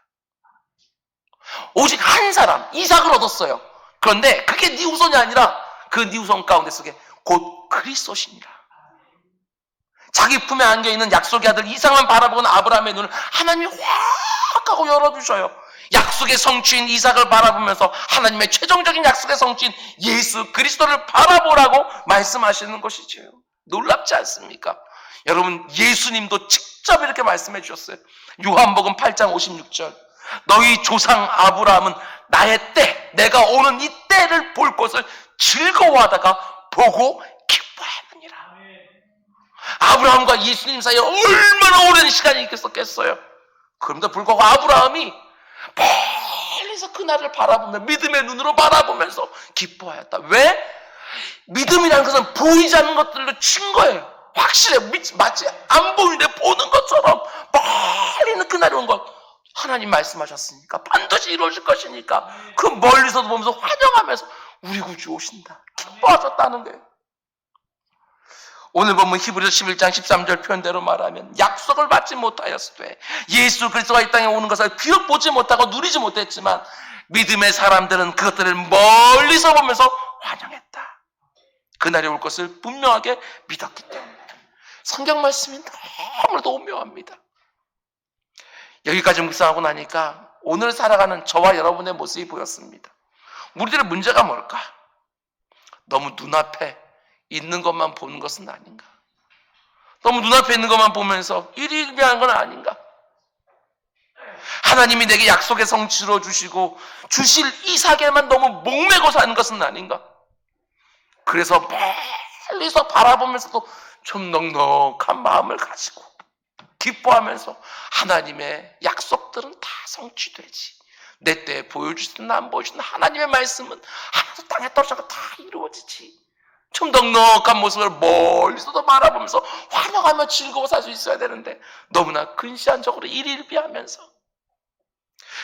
A: 오직 한 사람, 이삭을 얻었어요. 그런데 그게 네 후손이 아니라 그 네 후손 가운데 속에 곧 그리스도시니라. 자기 품에 안겨 있는 약속의 아들 이삭만 바라보는 아브라함의 눈을 하나님이 확 하고 열어주셔요. 약속의 성취인 이삭을 바라보면서 하나님의 최종적인 약속의 성취인 예수 그리스도를 바라보라고 말씀하시는 것이지요. 놀랍지 않습니까? 여러분, 예수님도 직접 이렇게 말씀해 주셨어요. 요한복음 8장 56절. 너희 조상 아브라함은 나의 때, 내가 오는 이 때를 볼 것을 즐거워하다가 보고 기뻐하느니라. 아브라함과 예수님 사이에 얼마나 오랜 시간이 있겠어요. 그럼에도 불구하고 아브라함이 멀리서 그날을 바라보며 믿음의 눈으로 바라보면서 기뻐하였다. 왜? 믿음이라는 것은 보이지 않는 것들로 친 거예요. 확실해. 마치 안 보이는데 보는 것처럼 멀리 있는 그날이 온 것. 하나님 말씀하셨으니까 반드시 이루어질 것이니까 그 멀리서도 보면서 환영하면서 우리 구주 오신다. 기뻐하셨다는 거예요. 오늘 보면 히브리서 11장 13절 표현대로 말하면 약속을 받지 못하였으되 예수 그리스도가 이 땅에 오는 것을 비록 보지 못하고 누리지 못했지만 믿음의 사람들은 그것들을 멀리서 보면서 환영했다. 그날이 올 것을 분명하게 믿었기 때문에. 성경 말씀이 너무나도 오묘합니다. 여기까지 묵상하고 나니까 오늘 살아가는 저와 여러분의 모습이 보였습니다. 우리들의 문제가 뭘까? 너무 눈앞에 있는 것만 보는 것은 아닌가? 너무 눈앞에 있는 것만 보면서 일희일비한 건 아닌가? 하나님이 내게 약속의 성취로 주시고 주실 이삭에만 너무 목매고 사는 것은 아닌가? 그래서 멀리서 바라보면서도 좀 넉넉한 마음을 가지고 기뻐하면서 하나님의 약속들은 다 성취되지. 내 때에 보여주시든 안 보여주시든 하나님의 말씀은 하나도 땅에 떨어져서 다 이루어지지. 좀 넉넉한 모습을 멀리서도 바라보면서 환영하며 즐거워 살 수 있어야 되는데 너무나 근시안적으로 일일비하면서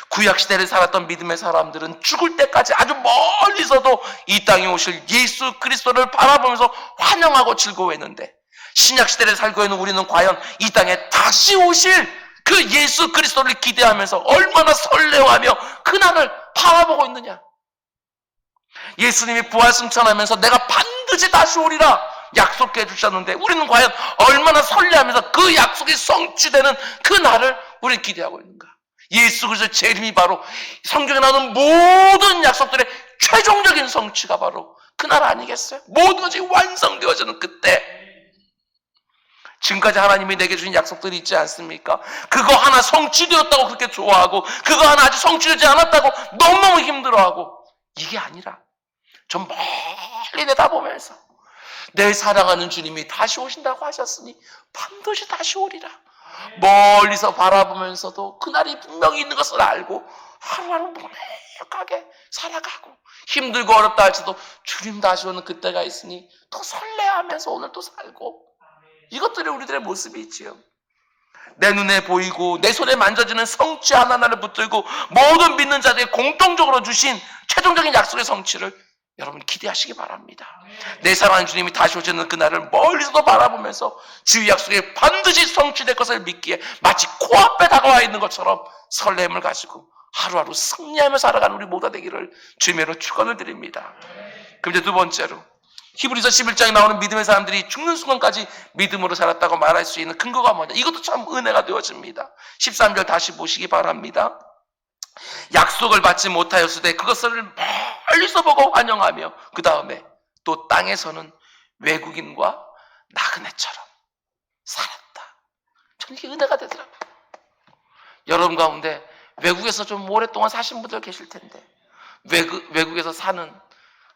A: 구약시대를 살았던 믿음의 사람들은 죽을 때까지 아주 멀리서도 이 땅에 오실 예수 그리스도를 바라보면서 환영하고 즐거워했는데 신약시대를 살고 있는 우리는 과연 이 땅에 다시 오실 그 예수 그리스도를 기대하면서 얼마나 설레어하며 그날을 바라보고 있느냐. 예수님이 부활승천하면서 내가 반드시 다시 오리라 약속해 주셨는데 우리는 과연 얼마나 설레하면서 그 약속이 성취되는 그 날을 우리는 기대하고 있는가. 예수 그리스도의 재림이 바로 성경에 나오는 모든 약속들의 최종적인 성취가 바로 그날 아니겠어요? 모든 것이 완성되어지는 그때. 지금까지 하나님이 내게 주신 약속들이 있지 않습니까? 그거 하나 성취되었다고 그렇게 좋아하고 그거 하나 아직 성취되지 않았다고 너무너무 힘들어하고 이게 아니라 좀 멀리 내다보면서 내 사랑하는 주님이 다시 오신다고 하셨으니 반드시 다시 오리라. 멀리서 바라보면서도 그날이 분명히 있는 것을 알고 하루하루 묵묵하게 살아가고 힘들고 어렵다 할지도 주님 다시 오는 그때가 있으니 더 설레하면서 오늘 또 살고 이것들이 우리들의 모습이 있지요. 내 눈에 보이고 내 손에 만져지는 성취 하나하나를 붙들고 모든 믿는 자들이 공통적으로 주신 최종적인 약속의 성취를 여러분 기대하시기 바랍니다. 내 사랑하는 주님이 다시 오시는 그날을 멀리서도 바라보면서 주의 약속이 반드시 성취될 것을 믿기에 마치 코앞에 다가와 있는 것처럼 설렘을 가지고 하루하루 승리하며 살아가는 우리 모두가 되기를 주님으로 축원을 드립니다. 그럼 이제 두 번째로 히브리서 11장에 나오는 믿음의 사람들이 죽는 순간까지 믿음으로 살았다고 말할 수 있는 근거가 뭐냐. 이것도 참 은혜가 되어집니다. 13절 다시 보시기 바랍니다. 약속을 받지 못하였으되 그것을 멀리서 보고 환영하며 그 다음에 또 땅에서는 외국인과 나그네처럼 살았다. 저는 이게 은혜가 되더라고요. 여러분 가운데 외국에서 좀 오랫동안 사신 분들 계실 텐데 외국에서 사는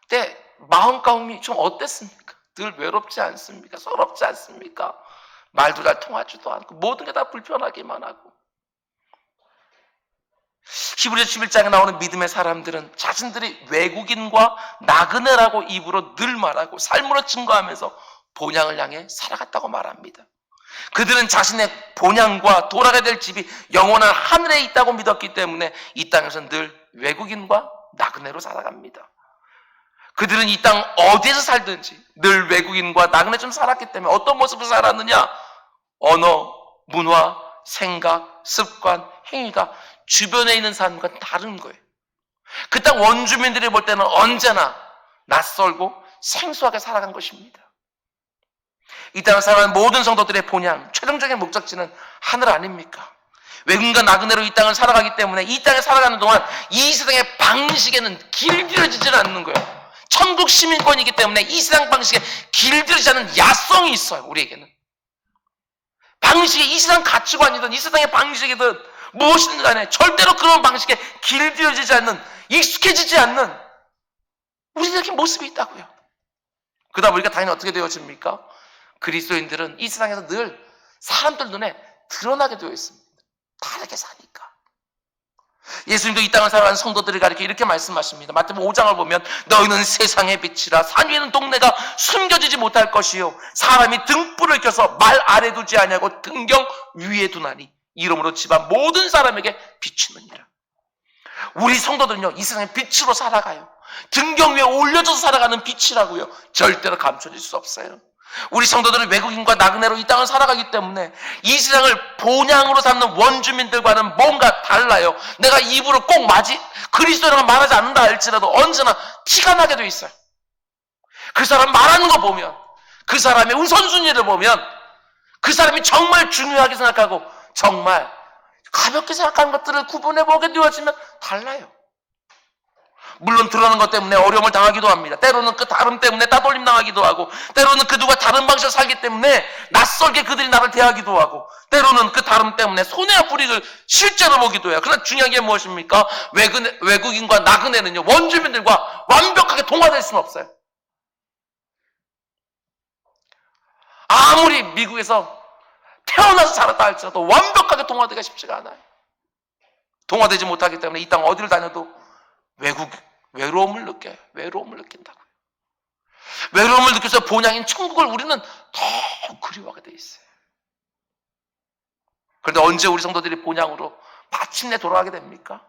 A: 때 마음가짐이 좀 어땠습니까? 늘 외롭지 않습니까? 서럽지 않습니까? 말도 잘 통하지도 않고 모든 게 다 불편하기만 하고. 히브리서 11장에 나오는 믿음의 사람들은 자신들이 외국인과 나그네라고 입으로 늘 말하고 삶으로 증거하면서 본향을 향해 살아갔다고 말합니다. 그들은 자신의 본향과 돌아가야 될 집이 영원한 하늘에 있다고 믿었기 때문에 이 땅에서 늘 외국인과 나그네로 살아갑니다. 그들은 이 땅 어디에서 살든지 늘 외국인과 나그네처럼 살았기 때문에 어떤 모습으로 살았느냐? 언어, 문화, 생각, 습관, 행위가 주변에 있는 사람과 다른 거예요. 그 땅 원주민들이 볼 때는 언제나 낯설고 생소하게 살아간 것입니다. 이 땅을 살아가는 모든 성도들의 본향, 최종적인 목적지는 하늘 아닙니까? 외국인과 나그네로 이 땅을 살아가기 때문에 이 땅에 살아가는 동안 이 세상의 방식에는 길들여지지 않는 거예요. 천국 시민권이기 때문에 이 세상 방식에 길들여지지 않는 야성이 있어요. 우리에게는. 방식이 이 세상 가치관이든 이 세상의 방식이든 무엇이든 간에 절대로 그런 방식에 길들여지지 않는, 익숙해지지 않는 우리에게 모습이 있다고요. 그러다 보니까 당연히 어떻게 되어집니까? 그리스도인들은 이 세상에서 늘 사람들 눈에 드러나게 되어 있습니다. 다르게 사니까. 예수님도 이 땅을 살아가는 성도들을 가리켜 이렇게 말씀하십니다. 마태복음 5장을 보면 너희는 세상의 빛이라. 산 위에 있는 동네가 숨겨지지 못할 것이요 사람이 등불을 켜서 말 아래 두지 아니하고 등경 위에 두나니 이러므로 집안 모든 사람에게 비추느니라. 우리 성도들은요 이 세상의 빛으로 살아가요. 등경 위에 올려져서 살아가는 빛이라고요. 절대로 감춰질 수 없어요. 우리 성도들은 외국인과 나그네로 이 땅을 살아가기 때문에 이 세상을 본향으로 삼는 원주민들과는 뭔가 달라요. 내가 입으로 꼭 그리스도라고 말하지 않는다 할지라도 언제나 티가 나게 돼 있어요. 그 사람 말하는 거 보면, 그 사람의 우선순위를 보면, 그 사람이 정말 중요하게 생각하고 정말 가볍게 생각하는 것들을 구분해보게 되어지면 달라요. 물론 드러나는 것 때문에 어려움을 당하기도 합니다. 때로는 그 다름 때문에 따돌림 당하기도 하고, 때로는 그들과 다른 방식으로 살기 때문에 낯설게 그들이 나를 대하기도 하고, 때로는 그 다름 때문에 손해와 불이익을 실제로 보기도 해요. 그러나 중요한 게 무엇입니까? 외국인과 나그네는요 원주민들과 완벽하게 동화될 수는 없어요. 아무리 미국에서 태어나서 자랐다 할지라도 완벽하게 동화되기가 쉽지가 않아요. 동화되지 못하기 때문에 이 땅 어디를 다녀도 외로움을 느껴요. 외로움을 느낀다고요. 외로움을 느껴서 본향인 천국을 우리는 더 그리워하게 돼 있어요. 그런데 언제 우리 성도들이 본향으로 마침내 돌아가게 됩니까?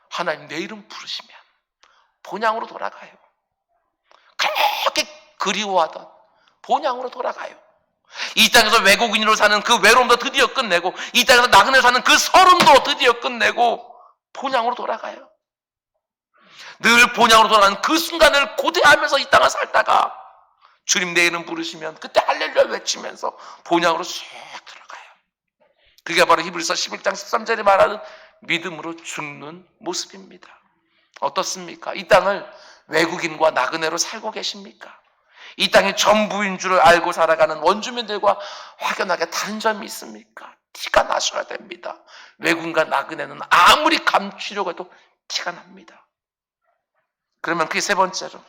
A: 하나님 내 이름 부르시면 본향으로 돌아가요. 그렇게 그리워하던 본향으로 돌아가요. 이 땅에서 외국인으로 사는 그 외로움도 드디어 끝내고, 이 땅에서 나그네로 사는 그 서름도 드디어 끝내고 본향으로 돌아가요. 늘 본향으로 돌아가는 그 순간을 고대하면서 이 땅을 살다가 주님 내 이름 부르시면 그때 할렐루야 외치면서 본향으로 쑥 들어가요. 그게 바로 히브리서 11장 13절에 말하는 믿음으로 죽는 모습입니다. 어떻습니까? 이 땅을 외국인과 나그네로 살고 계십니까? 이 땅이 전부인 줄을 알고 살아가는 원주민들과 확연하게 다른 점이 있습니까? 티가 나셔야 됩니다. 외국인과 나그네는 아무리 감추려고 해도 티가 납니다. 그러면 그게 세 번째로,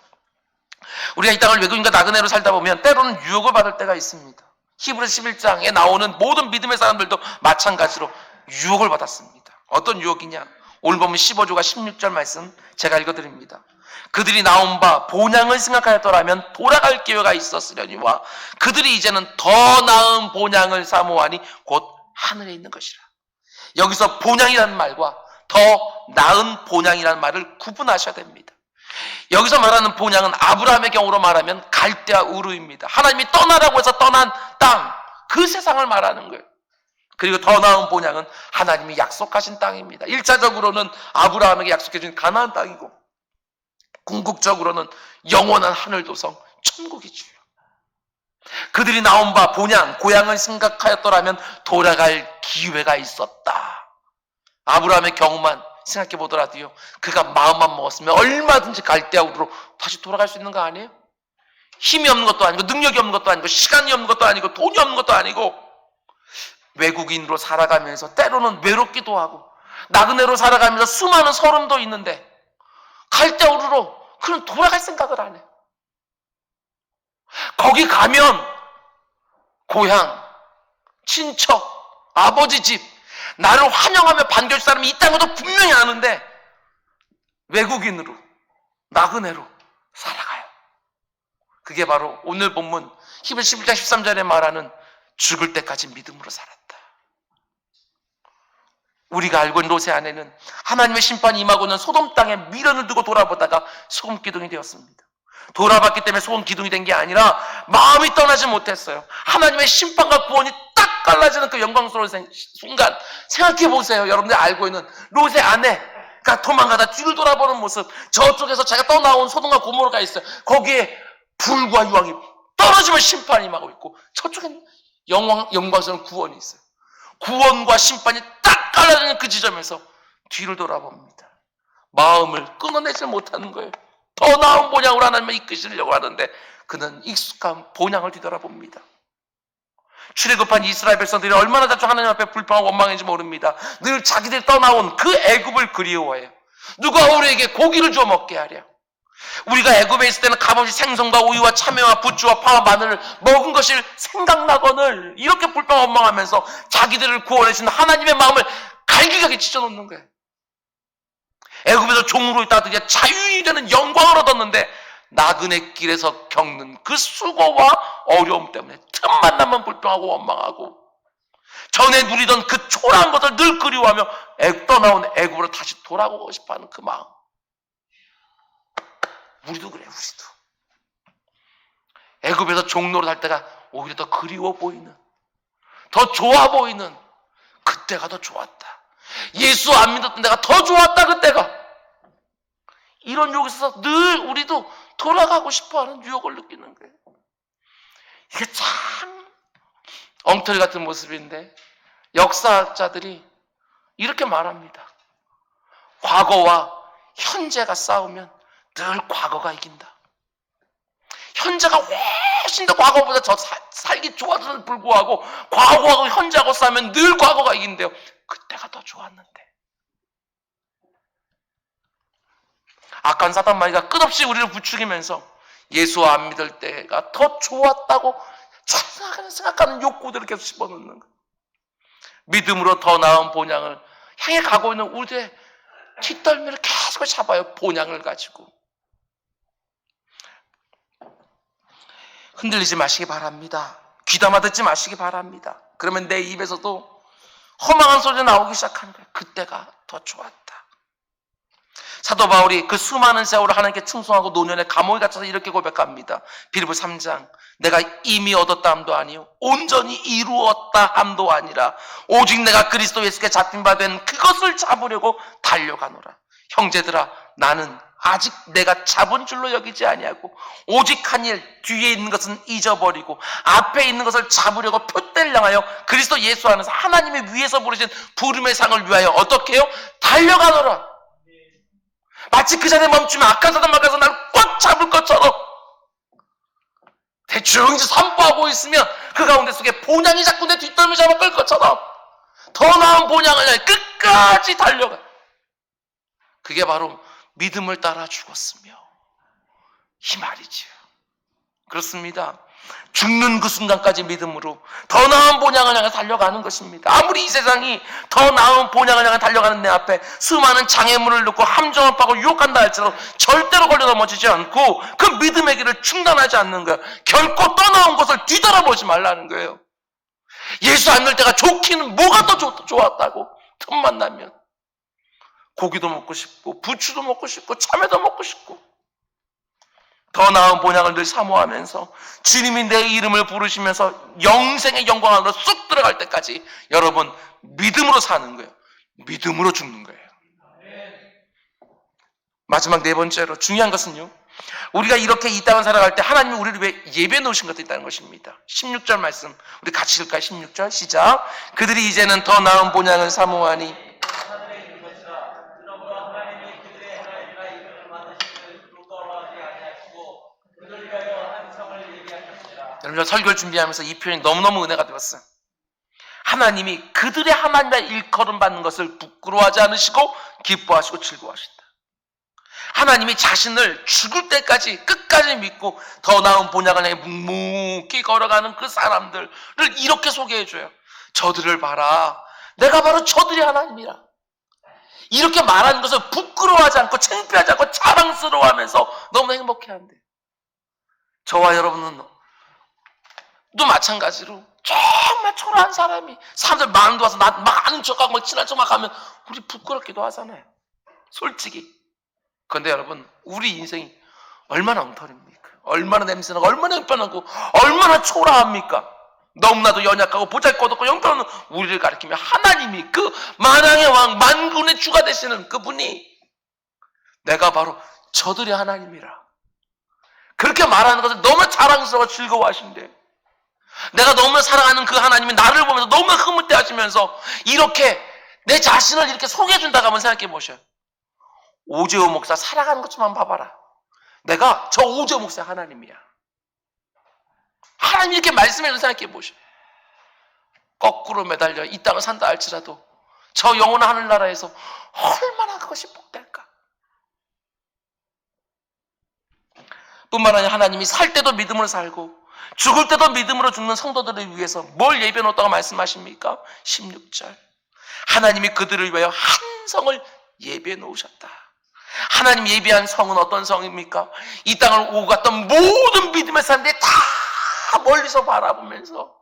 A: 우리가 이 땅을 외국인과 나그네로 살다 보면 때로는 유혹을 받을 때가 있습니다. 히브리서 11장에 나오는 모든 믿음의 사람들도 마찬가지로 유혹을 받았습니다. 어떤 유혹이냐? 오늘 보면 15조가 16절 말씀 제가 읽어드립니다. 그들이 나온 바 본향을 생각하였더라면 돌아갈 기회가 있었으려니와 그들이 이제는 더 나은 본향을 사모하니 곧 하늘에 있는 것이라. 여기서 본향이라는 말과 더 나은 본향이라는 말을 구분하셔야 됩니다. 여기서 말하는 본향은 아브라함의 경우로 말하면 갈대아 우르입니다. 하나님이 떠나라고 해서 떠난 땅, 그 세상을 말하는 거예요. 그리고 더 나은 본향은 하나님이 약속하신 땅입니다. 1차적으로는 아브라함에게 약속해 준 가나안 땅이고, 궁극적으로는 영원한 하늘도성 천국이지요. 그들이 나온 바 본향, 고향을 생각하였더라면 돌아갈 기회가 있었다. 아브라함의 경우만 생각해 보더라도요, 그가 마음만 먹었으면 얼마든지 갈대아우르로 다시 돌아갈 수 있는 거 아니에요? 힘이 없는 것도 아니고, 능력이 없는 것도 아니고, 시간이 없는 것도 아니고, 돈이 없는 것도 아니고, 외국인으로 살아가면서 때로는 외롭기도 하고, 나그네로 살아가면서 수많은 서름도 있는데, 갈대우르로 그는 돌아갈 생각을 안 해. 거기 가면 고향, 친척, 아버지 집, 나를 환영하며 반겨줄 사람이 있다는 것도 분명히 아는데 외국인으로, 나그네로 살아가요. 그게 바로 오늘 본문 히브리서 11장 13절에 말하는 죽을 때까지 믿음으로 살았다. 우리가 알고 있는 롯의 아내는 하나님의 심판이 임하고는 소돔 땅에 미련을 두고 돌아보다가 소금 기둥이 되었습니다. 돌아봤기 때문에 소금 기둥이 된 게 아니라 마음이 떠나지 못했어요. 하나님의 심판과 구원이 딱 갈라지는 그 영광스러운 순간 생각해 보세요. 여러분들 알고 있는 롯의 아내가 도망가다 뒤를 돌아보는 모습, 저쪽에서 자기가 떠나온 소돔과 고모라가 있어요. 거기에 불과 유황이 떨어지면 심판이 임하고 있고 저쪽엔 영광스러운 구원이 있어요. 구원과 심판이 딱 갈라지는 그 지점에서 뒤를 돌아봅니다. 마음을 끊어내지 못하는 거예요. 더 나은 본향으로 하나님을 이끄시려고 하는데 그는 익숙한 본향을 뒤돌아봅니다. 출애굽한 이스라엘 백성들이 얼마나 자주 하나님 앞에 불평하고 원망했는지 모릅니다. 늘 자기들이 떠나온 그 애굽을 그리워해요. 누가 우리에게 고기를 주어 먹게 하랴. 우리가 애굽에 있을 때는 값없이 생선과 우유와 참외와 부추와 파와 마늘을 먹은 것이 생각나거늘 이렇게 불평 원망하면서 자기들을 구원해 주신 하나님의 마음을 갈기갈기 찢어놓는 거예요. 애굽에서 종으로 있다가 드디어 자유인이 되는 영광을 얻었는데 나그네 길에서 겪는 그 수고와 어려움 때문에 틈만 나면 불평하고 원망하고 전에 누리던 그 초라한 것을 늘 그리워하며 떠나온 애굽으로 다시 돌아오고 싶어하는 그 마음. 우리도 그래, 우리도. 애굽에서 종로로 살 때가 오히려 더 그리워 보이는, 더 좋아 보이는 그때가 더 좋았다. 예수 안 믿었던 내가 더 좋았다, 그때가. 이런 유혹에 있어서 늘 우리도 돌아가고 싶어하는 유혹을 느끼는 거예요. 이게 참 엉터리 같은 모습인데 역사학자들이 이렇게 말합니다. 과거와 현재가 싸우면 늘 과거가 이긴다. 현재가 훨씬 더 과거보다 더 살기 좋아서는 불구하고 과거하고 현재하고 싸우면 늘 과거가 이긴대요. 그때가 더 좋았는데. 악한 사단 마귀가 끝없이 우리를 부추기면서 예수 안 믿을 때가 더 좋았다고 생각하는 욕구들을 계속 집어넣는 거예요. 믿음으로 더 나은 본향을 향해 가고 있는 우리의 뒷덜미를 계속 잡아요. 본향을 가지고. 흔들리지 마시기 바랍니다. 귀담아 듣지 마시기 바랍니다. 그러면 내 입에서도 허망한 소리가 나오기 시작하는 거예요. 그때가 더 좋았다. 사도 바울이 그 수많은 세월을 하나님께 충성하고 노년에 감옥에 갇혀서 이렇게 고백합니다. 빌립보 3장. 내가 이미 얻었다 함도 아니요 온전히 이루었다 함도 아니라 오직 내가 그리스도 예수께 잡힌 바 된 그것을 잡으려고 달려가노라. 형제들아, 나는 아직 내가 잡은 줄로 여기지 아니하고 오직 한 일 뒤에 있는 것은 잊어버리고 앞에 있는 것을 잡으려고 표대를 향하여 그리스도 예수 안에서 하나님의 위에서 부르신 부름의 상을 위하여 어떻게 해요? 달려가노라. 마치 그 자리에 멈추면 악한 사단 막아서 나를 꽉 잡을 것처럼 대충 이제 산보하고 있으면 그 가운데 속에 본향이 자꾸 내 뒷덜미 잡아 끌 것처럼 더 나은 본향을 향해 끝까지 달려가. 그게 바로 믿음을 따라 죽었으며 이 말이지요. 그렇습니다. 죽는 그 순간까지 믿음으로 더 나은 본향을 향해 달려가는 것입니다. 아무리 이 세상이 더 나은 본향을 향해 달려가는 내 앞에 수많은 장애물을 놓고 함정을 파고 유혹한다 할지라도 절대로 걸려 넘어지지 않고 그 믿음의 길을 중단하지 않는 거예요. 결코 떠나온 것을 뒤돌아보지 말라는 거예요. 예수 안 믿을 때가 좋기는 뭐가 더 좋았다고. 틈만 나면 고기도 먹고 싶고 부추도 먹고 싶고 참외도 먹고 싶고 더 나은 본향을 늘 사모하면서 주님이 내 이름을 부르시면서 영생의 영광 안으로 쑥 들어갈 때까지 여러분 믿음으로 사는 거예요. 믿음으로 죽는 거예요. 마지막 네 번째로 중요한 것은요, 우리가 이렇게 이 땅을 살아갈 때 하나님이 우리를 왜 예배해 놓으신 것도 있다는 것입니다. 16절 말씀 우리 같이 읽을까요? 16절 시작. 그들이 이제는 더 나은 본향을 사모하니 여러분, 설교를 준비하면서 이 표현이 너무너무 은혜가 되었어요. 하나님이 그들의 하나님의 일컬음 받는 것을 부끄러워하지 않으시고 기뻐하시고 즐거워하신다. 하나님이 자신을 죽을 때까지 끝까지 믿고 더 나은 본향을 향해 묵묵히 걸어가는 그 사람들을 이렇게 소개해줘요. 저들을 봐라. 내가 바로 저들이 하나님이라. 이렇게 말하는 것을 부끄러워하지 않고 창피하지 않고 자랑스러워하면서 너무 행복해한대. 저와 여러분은 또 마찬가지로 정말 초라한 사람이 사람들 마음도 와서 나 막 아는 척하고 막 친한 척 막 하면 우리 부끄럽기도 하잖아요. 솔직히. 그런데 여러분, 우리 인생이 얼마나 엉터리입니까? 얼마나 냄새나고 얼마나 형편하고 얼마나 초라합니까? 너무나도 연약하고 보잘것없고 형편없는 우리를 가리키며 하나님이 그 만왕의 왕 만군의 주가 되시는 그분이 내가 바로 저들의 하나님이라 그렇게 말하는 것을 너무 자랑스러워 즐거워하신대. 내가 너무 사랑하는 그 하나님이 나를 보면서 너무 흐뭇해 하시면서 이렇게 내 자신을 이렇게 소개해준다고 한번 생각해 보셔요. 오재호 목사 살아가는 것 좀 한번 봐봐라. 내가 저 오재호 목사 하나님이야. 하나님 이렇게 말씀해서 생각해 보셔. 거꾸로 매달려 이 땅을 산다 할지라도 저 영원한 하늘나라에서 얼마나 그것이 복될까. 뿐만 아니라 하나님이 살 때도 믿음으로 살고 죽을 때도 믿음으로 죽는 성도들을 위해서 뭘 예비해 놓았다고 말씀하십니까? 16절. 하나님이 그들을 위하여 한 성을 예비해 놓으셨다. 하나님 예비한 성은 어떤 성입니까? 이 땅을 오고 갔던 모든 믿음의 사람들이 다 멀리서 바라보면서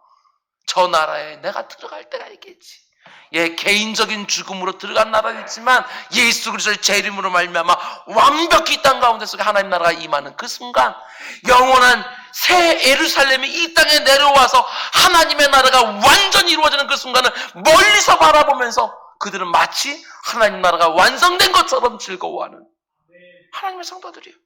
A: 저 나라에 내가 들어갈 때가 있겠지. 예, 개인적인 죽음으로 들어간 나라겠지만 예수 그리스도의 재림으로 말미암아 완벽히 이 땅 가운데 속에 하나님 나라가 임하는 그 순간 영원한 새 예루살렘이 이 땅에 내려와서 하나님의 나라가 완전히 이루어지는 그 순간을 멀리서 바라보면서 그들은 마치 하나님 나라가 완성된 것처럼 즐거워하는 하나님의 성도들이에요.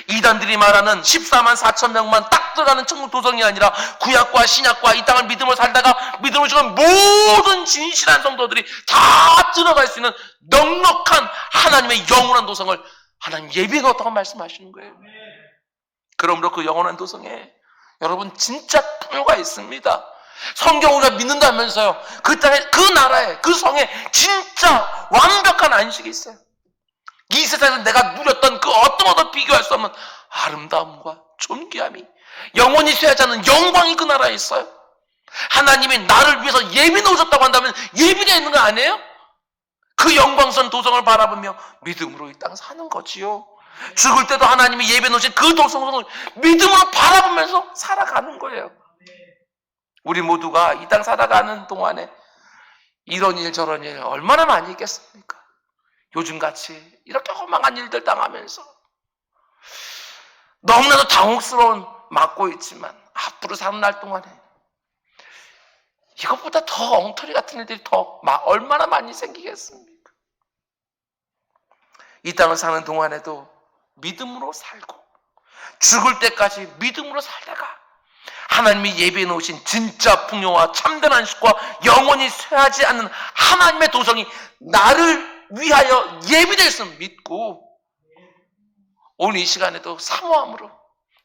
A: 이단들이 말하는 14만 4천 명만 딱 들어가는 천국 도성이 아니라 구약과 신약과 이 땅을 믿음으로 살다가 믿음으로 죽은 모든 진실한 성도들이 다 들어갈 수 있는 넉넉한 하나님의 영원한 도성을 하나님 예비해 놓았다고 말씀하시는 거예요. 그러므로 그 영원한 도성에 여러분 진짜 풍요가 있습니다. 성경 우리가 믿는다면서요. 그 땅에, 그 나라에, 그 성에 진짜 완벽한 안식이 있어요. 이 세상에서 내가 누렸던 그 어떤 것도 비교할 수 없는 아름다움과 존귀함이 영원히 쇠하지 않는 영광이 그 나라에 있어요. 하나님이 나를 위해서 예비 놓으셨다고 한다면 예비되어 있는 거 아니에요? 그 영광스러운 도성을 바라보며 믿음으로 이 땅 사는 거지요. 죽을 때도 하나님이 예비 놓으신 그 도성을 믿음으로 바라보면서 살아가는 거예요. 우리 모두가 이 땅 살아가는 동안에 이런 일 저런 일 얼마나 많이 있겠습니까? 요즘같이 이렇게 험악한 일들 당하면서 너무나도 당혹스러운 맞고 있지만 앞으로 사는 날 동안에 이것보다 더 엉터리 같은 일들이 더 얼마나 많이 생기겠습니까? 이 땅을 사는 동안에도 믿음으로 살고 죽을 때까지 믿음으로 살다가 하나님이 예비해 놓으신 진짜 풍요와 참된 안식과 영원히 쇠하지 않는 하나님의 도성이 나를 위하여 예비될 수 믿고 오늘 이 시간에도 사모함으로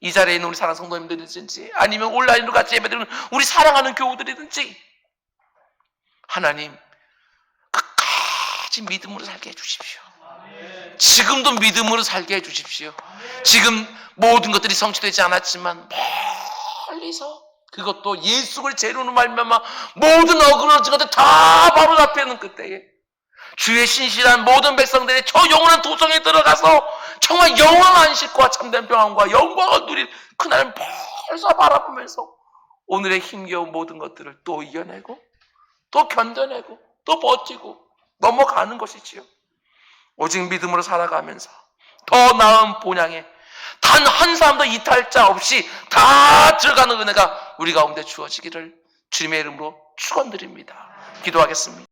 A: 이 자리에 있는 우리 사랑하는 성도님들이든지 아니면 온라인으로 같이 예배드리는 우리 사랑하는 교우들이든지 하나님 끝까지 믿음으로 살게 해주십시오. 지금도 믿음으로 살게 해주십시오. 지금 모든 것들이 성취되지 않았지만 멀리서 그것도 예수를 재료로 말미암아 모든 어그러진 것들 다 바로 잡혀 있는 그때에 주의 신실한 모든 백성들이 저 영원한 도성에 들어가서 정말 영원한 안식과 참된 평안과 영광을 누릴 그날을 벌써 바라보면서 오늘의 힘겨운 모든 것들을 또 이겨내고 또 견뎌내고 또 버티고 넘어가는 것이지요. 오직 믿음으로 살아가면서 더 나은 본향에 단 한 사람도 이탈자 없이 다 들어가는 은혜가 우리 가운데 주어지기를 주님의 이름으로 축원드립니다. 기도하겠습니다.